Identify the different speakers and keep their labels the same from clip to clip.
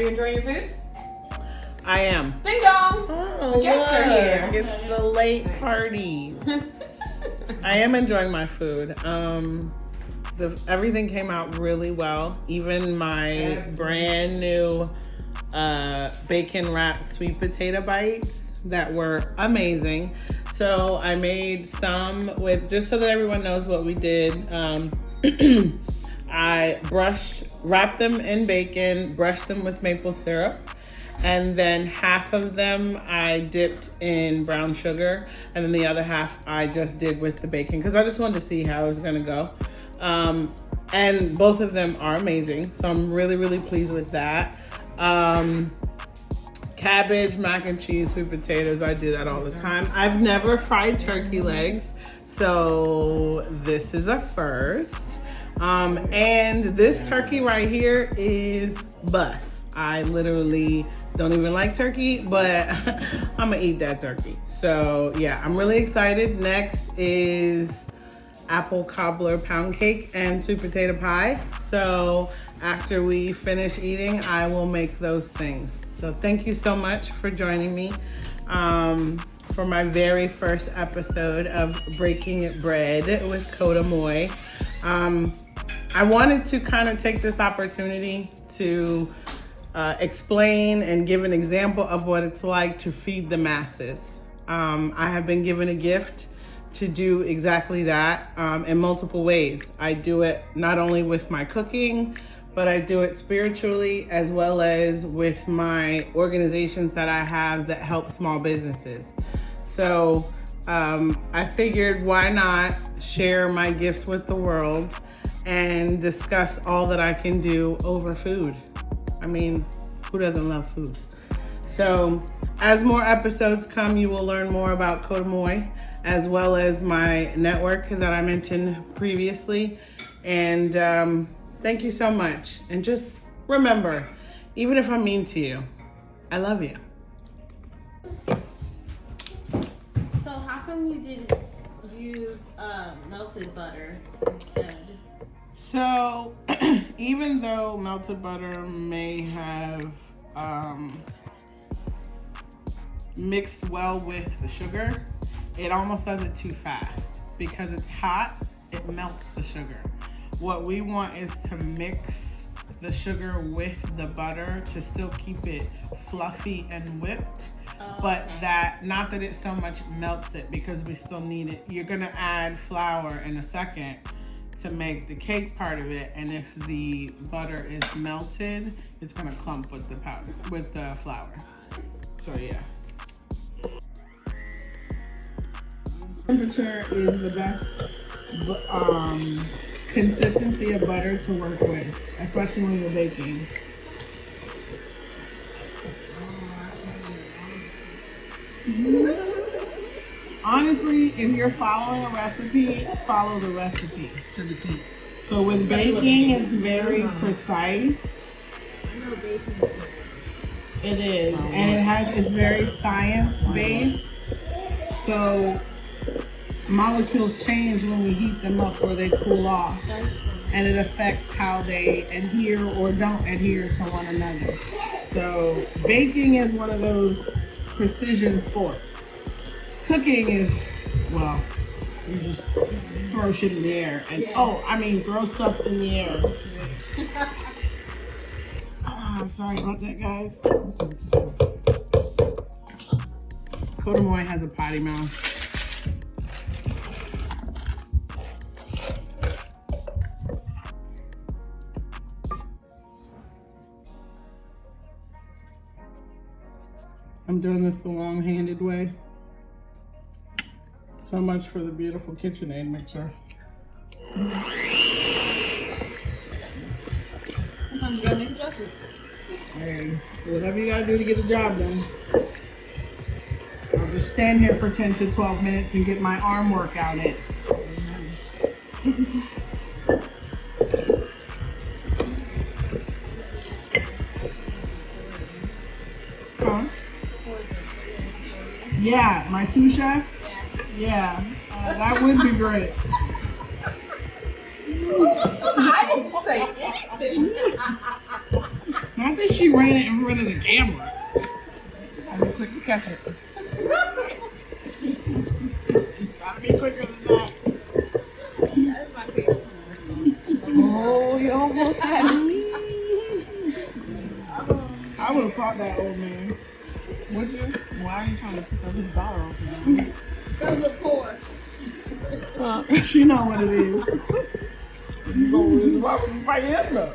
Speaker 1: Are you enjoying your food?
Speaker 2: I am.
Speaker 1: Ding dong!
Speaker 2: Oh,
Speaker 1: The guests are here.
Speaker 2: It's the late party. I am enjoying my food. Everything came out really well. Even my brand new bacon wrapped sweet potato bites that were amazing. So I made some with, just so that everyone knows what we did. I wrapped them in bacon, brushed them with maple syrup, and then half of them I dipped in brown sugar, and then the other half I just did with the bacon because I just wanted to see how it was gonna go. And both of them are amazing, so I'm really, really pleased with that. Cabbage, mac and cheese, sweet potatoes, I do that all the time. I've never fried turkey legs, so this is a first. And this turkey right here is bust. I literally don't even like turkey, but I'm gonna eat that turkey. So yeah, I'm really excited. Next is apple cobbler pound cake and sweet potato pie. So after we finish eating, I will make those things. So thank you so much for joining me for my very first episode of Breaking Bread with KOTA Moy. I wanted to kind of take this opportunity to explain and give an example of what it's like to feed the masses. I have been given a gift to do exactly that in multiple ways. I do it not only with my cooking, but I do it spiritually as well as with my organizations that I have that help small businesses. So I figured, why not share my gifts with the world and discuss all that I can do over food. I mean, who doesn't love food? So as more episodes come, you will learn more about KOTA Moy, as well as my network that I mentioned previously. And thank you so much. And just remember, even if I'm mean to you, I love you.
Speaker 3: So how come you didn't use melted butter instead?
Speaker 2: So even though melted butter may have mixed well with the sugar, it almost does it too fast. Because it's hot, it melts the sugar. What we want is to mix the sugar with the butter to still keep it fluffy and whipped. But that, not that it so much melts it, because we still need it. You're gonna add flour in a second to make the cake part of it, and if the butter is melted, it's gonna clump with the powder, with the flour. So yeah. Temperature is the best consistency of butter to work with, especially when you're baking. Honestly, if you're following a recipe, follow the recipe to the T. So with baking, it's very precise. It is, and it's very science-based. So molecules change when we heat them up or they cool off, and it affects how they adhere or don't adhere to one another. So baking is one of those precision sports. Cooking is, well, you just throw shit in the air and throw stuff in the air. Sorry about that, guys. KOTA Moy has a potty mouth. I'm doing this the long-handed way. So much for the beautiful KitchenAid mixer.
Speaker 3: Sometimes you gotta make adjustments.
Speaker 2: Hey, whatever you gotta do to get the job done. I'll just stand here for 10 to 12 minutes and get my arm workout in. Huh? Yeah, my sous chef? Yeah, that would be great.
Speaker 1: I didn't say anything.
Speaker 2: Not that she ran it in front of the camera. I'm gonna quick catch it. Gotta be quicker than that.
Speaker 3: That's my favorite.
Speaker 2: Oh, you almost had me. I would have fought that old man. Would you? Why are you trying to throw his dollar off me?
Speaker 3: Because of poor.
Speaker 2: She know what it is. You gonna lose. Why would you fight him though?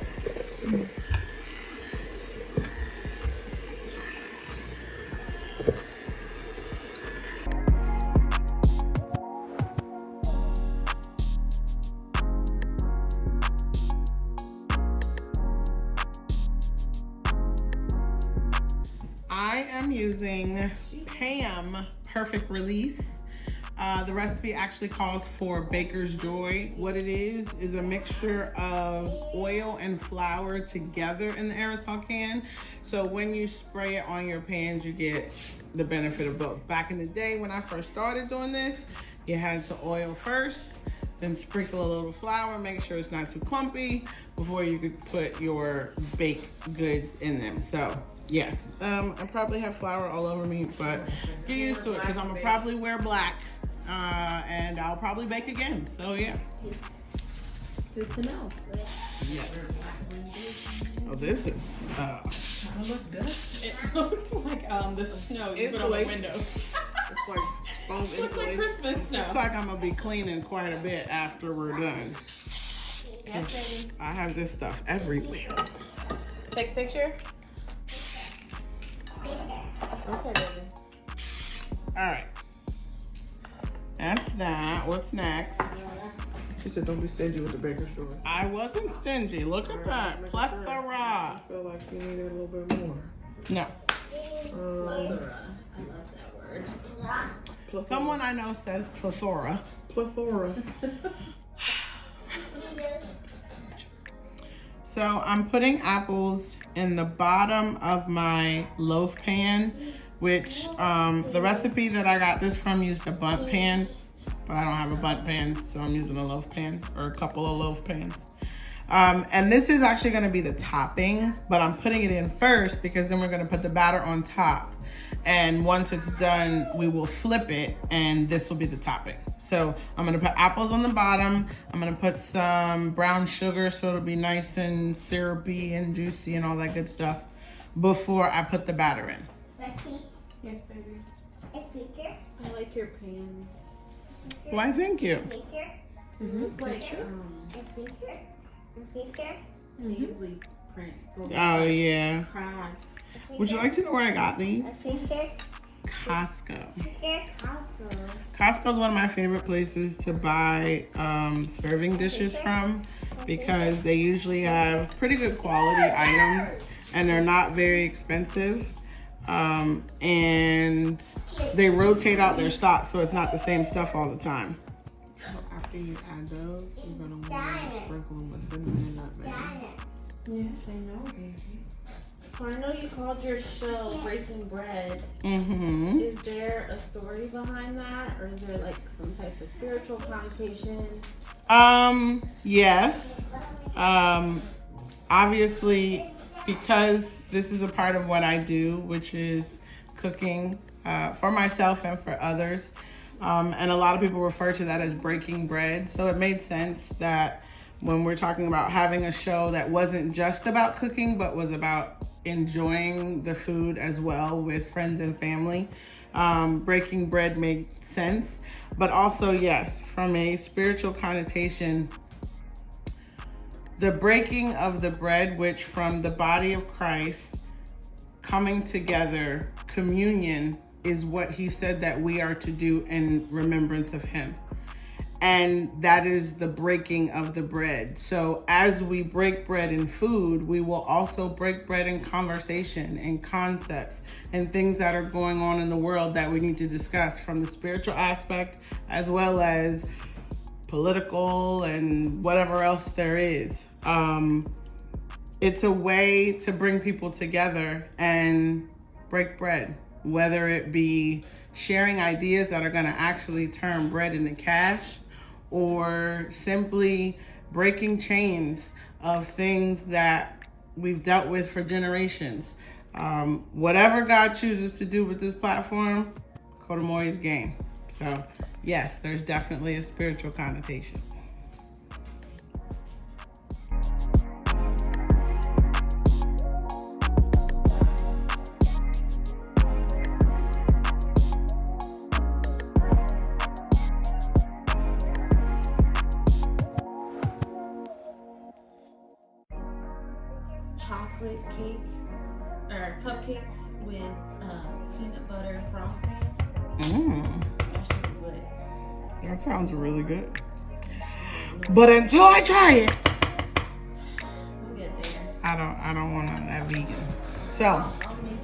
Speaker 2: I am using Pam Perfect Release. The recipe actually calls for Baker's Joy. What it is a mixture of oil and flour together in the aerosol can. So when you spray it on your pans, you get the benefit of both. Back in the day when I first started doing this, you had to oil first, then sprinkle a little flour, make sure it's not too clumpy before you could put your baked goods in them. So yes, I probably have flour all over me, but get used to it because I'm gonna probably wear black and I'll probably bake again. So yeah.
Speaker 3: Good to know.
Speaker 2: Yeah. Oh, this is
Speaker 1: It look good.
Speaker 3: It looks like the snow you put on the windows.
Speaker 2: It's like foam
Speaker 3: Looks like
Speaker 2: insulation.
Speaker 3: Christmas snow.
Speaker 2: Looks like I'm gonna be cleaning quite a bit after we're done.
Speaker 3: Yes, baby.
Speaker 2: I have this stuff everywhere.
Speaker 3: Take a picture. Okay, baby.
Speaker 2: All right. That's that. What's next?
Speaker 1: She said, "Don't be stingy with the Baker's Joy."
Speaker 2: I wasn't stingy. Look at that. Plethora.
Speaker 1: I feel like you needed a little bit more.
Speaker 2: No.
Speaker 3: Plethora. I love that word.
Speaker 1: Plethora.
Speaker 2: Someone I know says plethora.
Speaker 1: Plethora.
Speaker 2: So I'm putting apples in the bottom of my loaf pan, which the recipe that I got this from used a bundt pan, but I don't have a bundt pan, so I'm using a loaf pan or a couple of loaf pans. And this is actually gonna be the topping, but I'm putting it in first because then we're gonna put the batter on top. And once it's done, we will flip it and this will be the topping. So I'm gonna put apples on the bottom. I'm gonna put some brown sugar so it'll be nice and syrupy and juicy and all that good stuff before I put the batter in.
Speaker 3: Yes, baby.
Speaker 4: Picture.
Speaker 3: I like your pans.
Speaker 2: Why, thank you.
Speaker 4: Picture.
Speaker 3: Like,
Speaker 4: Picture. Picture.
Speaker 3: they usually print
Speaker 2: Oh yeah.
Speaker 3: crabs.
Speaker 2: Would you like to know where I got these?
Speaker 4: Picture.
Speaker 2: Costco.
Speaker 4: Picture.
Speaker 3: Costco.
Speaker 2: Costco is one of my favorite places to buy serving dishes from because they usually have pretty good quality items and they're not very expensive. And they rotate out their stock so it's not the same stuff all the time.
Speaker 1: So after you add those, you're gonna want to sprinkle them with cinnamon and nutmeg.
Speaker 3: Yes, I know, baby. So I know you called your show Breaking Bread.
Speaker 2: Mm-hmm.
Speaker 3: Is there a story behind that, or is there like some type of spiritual connotation?
Speaker 2: Yes. Obviously, because this is a part of what I do, which is cooking for myself and for others. And a lot of people refer to that as breaking bread. So it made sense that when we're talking about having a show that wasn't just about cooking, but was about enjoying the food as well with friends and family, breaking bread made sense. But also, yes, from a spiritual connotation, the breaking of the bread, which from the body of Christ coming together, communion, is what he said that we are to do in remembrance of him. And that is the breaking of the bread. So as we break bread in food, we will also break bread in conversation and concepts and things that are going on in the world that we need to discuss from the spiritual aspect as well as political and whatever else there is. It's a way to bring people together and break bread, whether it be sharing ideas that are going to actually turn bread into cash, or simply breaking chains of things that we've dealt with for generations. Whatever God chooses to do with this platform, KOTA Moi's game. So yes, there's definitely a spiritual connotation.
Speaker 3: Chocolate cake or cupcakes with peanut butter frosting. That shit is lit.
Speaker 2: That sounds really good. But until I try it,
Speaker 3: We'll get there.
Speaker 2: I don't want none of that vegan. So
Speaker 3: I'll make